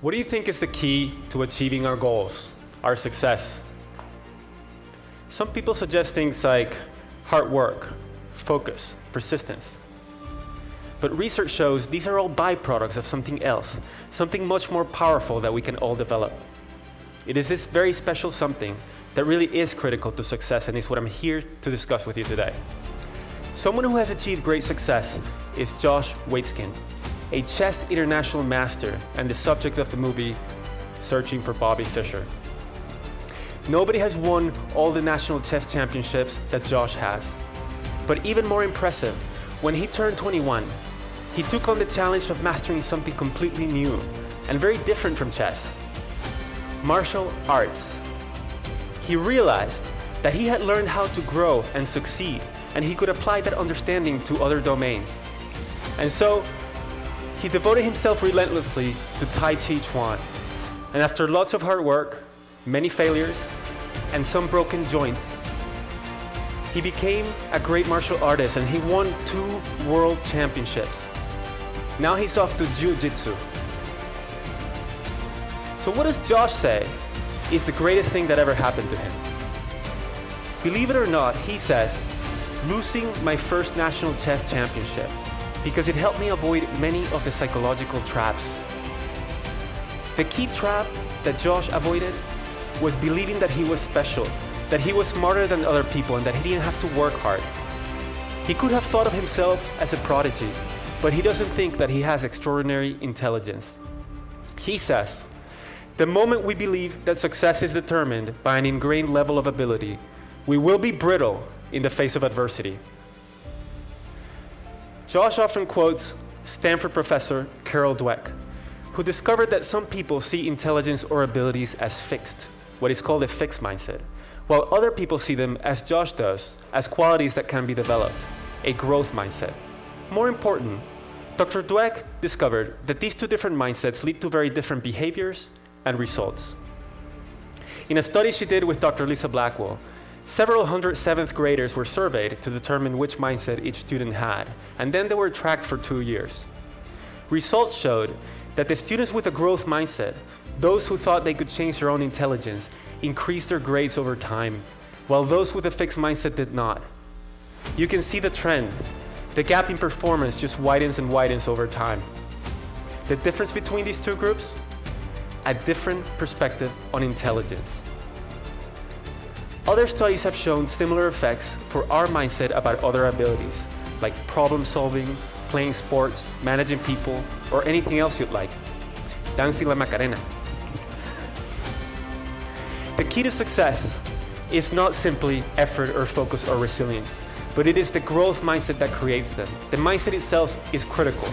What do you think is the key to achieving our goals, our success? Some people suggest things like hard work, focus, persistence. But research shows these are all byproducts of something else, something much more powerful that we can all develop. It is this very special something that really is critical to success, and is what I'm here to discuss with you today. Someone who has achieved great success is Josh Waitzkin, a chess international master and the subject of the movie Searching for Bobby Fischer. Nobody has won all the national chess championships that Josh has. But even more impressive, when he turned 21, he took on the challenge of mastering something completely new and very different from chess: martial arts. He realized that he had learned how to grow and succeed, and he could apply that understanding to other domains. And so, he devoted himself relentlessly to Tai Chi Chuan. And after lots of hard work, many failures, and some broken joints, he became a great martial artist, and he won 2 world championships. Now he's off to Jiu-Jitsu. So what does Josh say is the greatest thing that ever happened to him? Believe it or not, he says, losing my first national chess championship, because it helped me avoid many of the psychological traps. The key trap that Josh avoided was believing that he was special, that he was smarter than other people, and that he didn't have to work hard. He could have thought of himself as a prodigy, but he doesn't think that he has extraordinary intelligence. He says, the moment we believe that success is determined by an ingrained level of ability, we will be brittle in the face of adversity. Josh often quotes Stanford professor Carol Dweck, who discovered that some people see intelligence or abilities as fixed, what is called a fixed mindset, while other people see them, as Josh does, as qualities that can be developed, a growth mindset. More important, Dr. Dweck discovered that these 2 different mindsets lead to very different behaviors and results. In a study she did with Dr. Lisa Blackwell, several hundred 7th graders were surveyed to determine which mindset each student had, and then they were tracked for 2 years. Results showed that the students with a growth mindset, those who thought they could change their own intelligence, increased their grades over time, while those with a fixed mindset did not. You can see the trend. The gap in performance just widens and widens over time. The difference between these 2 groups? A different perspective on intelligence. Other studies have shown similar effects for our mindset about other abilities, like problem solving, playing sports, managing people, or anything else you'd like. Dancing la Macarena. The key to success is not simply effort or focus or resilience, but it is the growth mindset that creates them. The mindset itself is critical.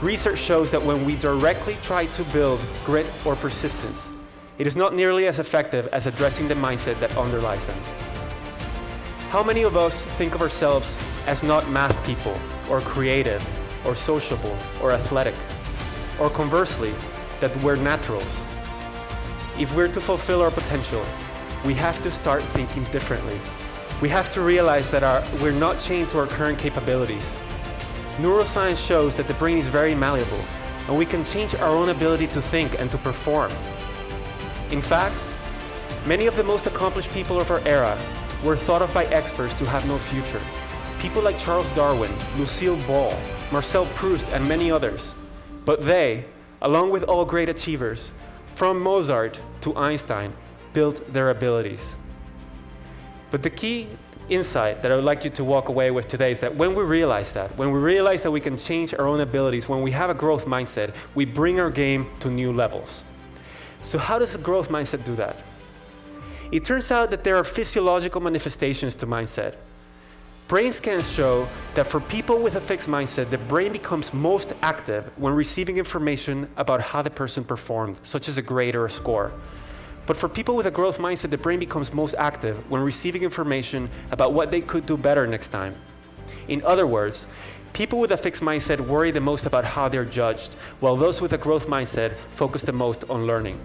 Research shows that when we directly try to build grit or persistence, it is not nearly as effective as addressing the mindset that underlies them. How many of us think of ourselves as not math people, or creative, or sociable, or athletic? Or conversely, that we're naturals? If we're to fulfill our potential, we have to start thinking differently. We have to realize that we're not chained to our current capabilities. Neuroscience shows that the brain is very malleable, and we can change our own ability to think and to perform. In fact, many of the most accomplished people of our era were thought of by experts to have no future. People like Charles Darwin, Lucille Ball, Marcel Proust, and many others. But they, along with all great achievers, from Mozart to Einstein, built their abilities. But the key insight that I would like you to walk away with today is that when we realize that we can change our own abilities, when we have a growth mindset, we bring our game to new levels. So how does a growth mindset do that? It turns out that there are physiological manifestations to mindset. Brain scans show that for people with a fixed mindset, the brain becomes most active when receiving information about how the person performed, such as a grade or a score. But for people with a growth mindset, the brain becomes most active when receiving information about what they could do better next time. In other words, people with a fixed mindset worry the most about how they're judged, while those with a growth mindset focus the most on learning.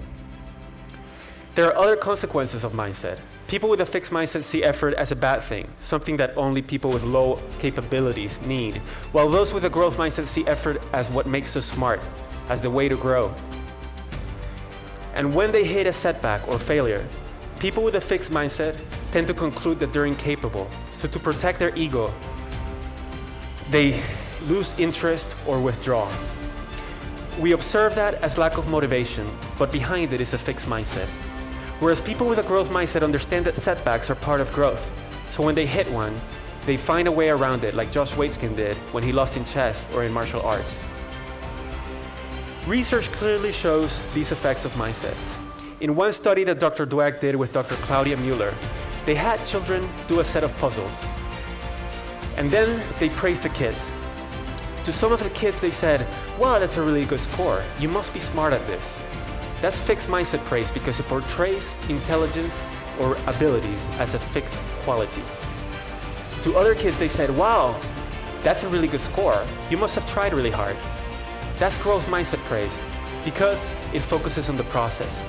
There are other consequences of mindset. People with a fixed mindset see effort as a bad thing, something that only people with low capabilities need, while those with a growth mindset see effort as what makes us smart, as the way to grow. And when they hit a setback or failure, people with a fixed mindset tend to conclude that they're incapable. So to protect their ego, they lose interest or withdraw. We observe that as lack of motivation, but behind it is a fixed mindset. Whereas people with a growth mindset understand that setbacks are part of growth. So when they hit one, they find a way around it, like Josh Waitzkin did when he lost in chess or in martial arts. Research clearly shows these effects of mindset. In one study that Dr. Dweck did with Dr. Claudia Mueller, they had children do a set of puzzles. And then they praised the kids. To some of the kids they said, "Wow, that's a really good score. You must be smart at this." That's fixed mindset praise because it portrays intelligence or abilities as a fixed quality. To other kids they said, "Wow, that's a really good score. You must have tried really hard." That's growth mindset praise because it focuses on the process.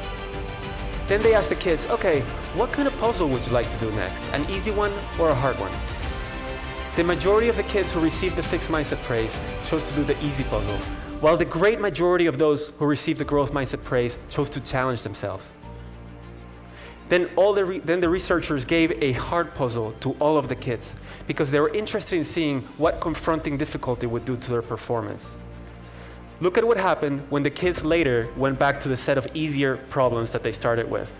Then they asked the kids, "Okay, what kind of puzzle would you like to do next? An easy one or a hard one?" The majority of the kids who received the fixed mindset praise chose to do the easy puzzle, while the great majority of those who received the growth mindset praise chose to challenge themselves. Then the researchers gave a hard puzzle to all of the kids because they were interested in seeing what confronting difficulty would do to their performance. Look at what happened when the kids later went back to the set of easier problems that they started with.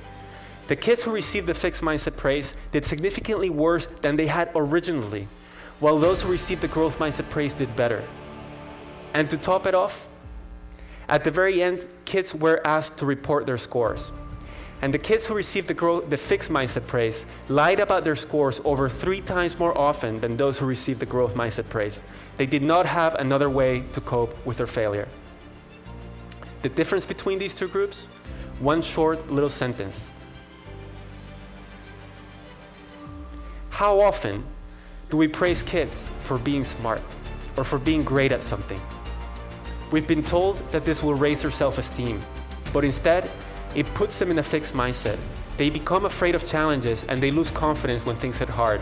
The kids who received the fixed mindset praise did significantly worse than they had originally, while those who received the growth mindset praise did better. And to top it off, at the very end, kids were asked to report their scores. And the kids who received the fixed mindset praise lied about their scores over 3 times more often than those who received the growth mindset praise. They did not have another way to cope with their failure. The difference between these two groups? One short little sentence. How often do we praise kids for being smart or for being great at something? We've been told that this will raise their self-esteem, but instead, it puts them in a fixed mindset. They become afraid of challenges and they lose confidence when things get hard.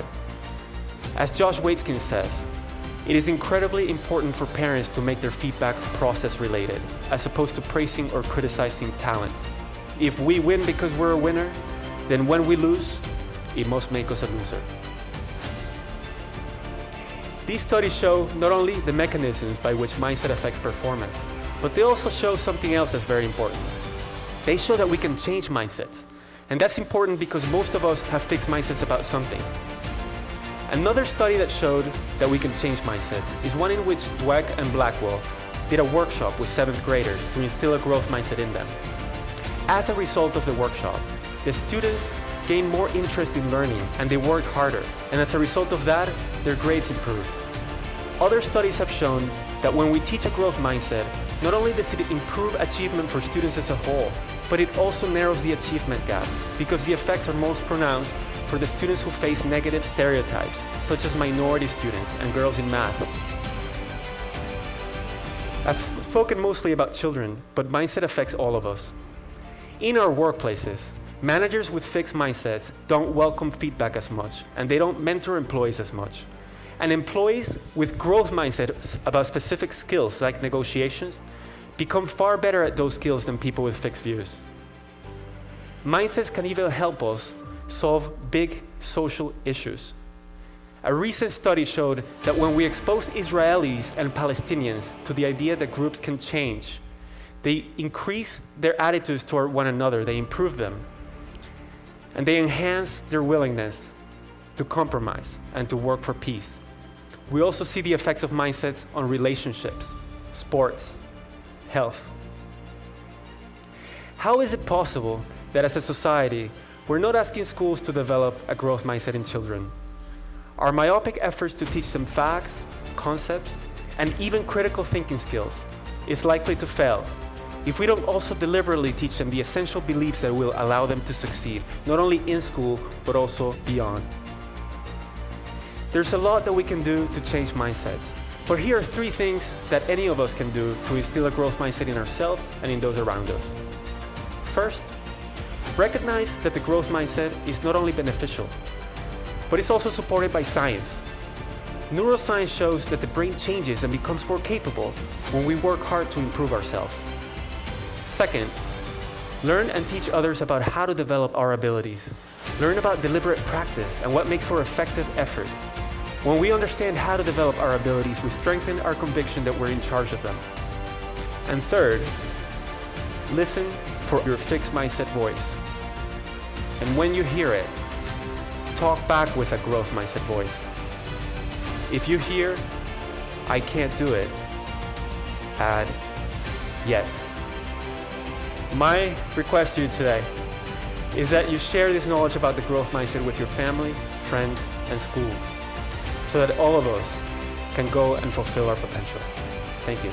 As Josh Waitzkin says, it is incredibly important for parents to make their feedback process related, as opposed to praising or criticizing talent. If we win because we're a winner, then when we lose, it must make us a loser. These studies show not only the mechanisms by which mindset affects performance, but they also show something else that's very important. They show that we can change mindsets. And that's important because most of us have fixed mindsets about something. Another study that showed that we can change mindsets is one in which Dweck and Blackwell did a workshop with 7th graders to instill a growth mindset in them. As a result of the workshop, the students gained more interest in learning and they worked harder. And as a result of that, their grades improved. Other studies have shown that when we teach a growth mindset, not only does it improve achievement for students as a whole, but it also narrows the achievement gap because the effects are most pronounced for the students who face negative stereotypes, such as minority students and girls in math. I've spoken mostly about children, but mindset affects all of us. In our workplaces, managers with fixed mindsets don't welcome feedback as much, and they don't mentor employees as much. And employees with growth mindsets about specific skills like negotiations become far better at those skills than people with fixed views. Mindsets can even help us solve big social issues. A recent study showed that when we expose Israelis and Palestinians to the idea that groups can change, they increase their attitudes toward one another, they improve them, and they enhance their willingness to compromise and to work for peace. We also see the effects of mindsets on relationships, sports, health. How is it possible that as a society, we're not asking schools to develop a growth mindset in children? Our myopic efforts to teach them facts, concepts, and even critical thinking skills is likely to fail if we don't also deliberately teach them the essential beliefs that will allow them to succeed, not only in school, but also beyond. There's a lot that we can do to change mindsets, but here are 3 things that any of us can do to instill a growth mindset in ourselves and in those around us. First, recognize that the growth mindset is not only beneficial, but it's also supported by science. Neuroscience shows that the brain changes and becomes more capable when we work hard to improve ourselves. Second, Learn and teach others about how to develop our abilities. Learn about deliberate practice and what makes for effective effort. When we understand how to develop our abilities, we strengthen our conviction that we're in charge of them. And third, listen for your fixed mindset voice. And when you hear it, talk back with a growth mindset voice. If you hear, I can't do it, add, yet. My request to you today is that you share this knowledge about the growth mindset with your family, friends, and schools, so that all of us can go and fulfill our potential. Thank you.